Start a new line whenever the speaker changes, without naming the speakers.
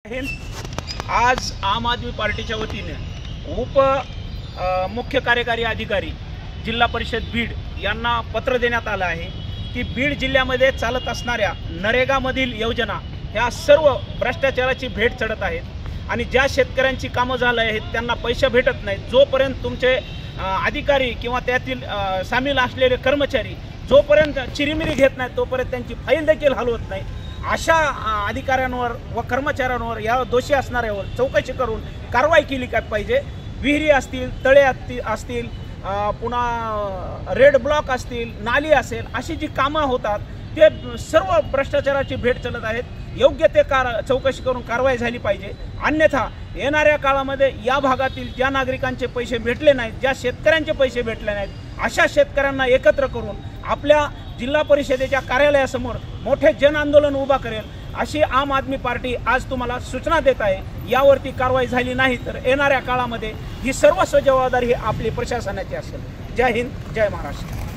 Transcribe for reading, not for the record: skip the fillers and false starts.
आज आम आदमी पार्टीच्या वतीने मुख्य कार्यकारी अधिकारी जिल्हा परिषद बीड यांना पत्र देण्यात आलं आहे की बीड जिल्ह्यामध्ये चालत असणाऱ्या नरेगामधील योजना ह्या सर्व भ्रष्टाचाराची भेट चढत आहेत आणि ज्या शेतकऱ्यांची कामं झाली आहेत त्यांना पैसे भेटत नाहीत। जोपर्यंत तुमचे अधिकारी किंवा त्यातील सामील असलेले कर्मचारी जोपर्यंत चिरीमिरी घेत नाहीत तोपर्यंत त्यांची फाईल देखील हलवत नाही। अशा अधिकाऱ्यांवर व कर्मचाऱ्यांवर या दोषी असणाऱ्यावर चौकशी करून कारवाई केली पाहिजे। विहिरी असतील, तळे असतील, पुन्हा रेड ब्लॉक असतील, नाली असेल, अशी जी कामं होतात ते सर्व भ्रष्टाचाराची भेट चलत आहेत। योग्य ते चौकशी करून कारवाई झाली पाहिजे। अन्यथा येणाऱ्या काळामध्ये या भागातील ज्या नागरिकांचे पैसे भेटले नाहीत, ज्या शेतकऱ्यांचे पैसे भेटले नाहीत, अशा शेतकऱ्यांना एकत्र करून आपल्या जिल्हा परिषदेच्या कार्यालयासमोर मोठे जन आंदोलन उभा करेल अशी आम आदमी पार्टी आज तुम्हाला सूचना देत आहे। यावरती कारवाई झाली नाही तर येणाऱ्या काळामध्ये ही सर्वस्व जबाबदारी आपली प्रशासनाची असेल। जय हिंद, जय महाराष्ट्र।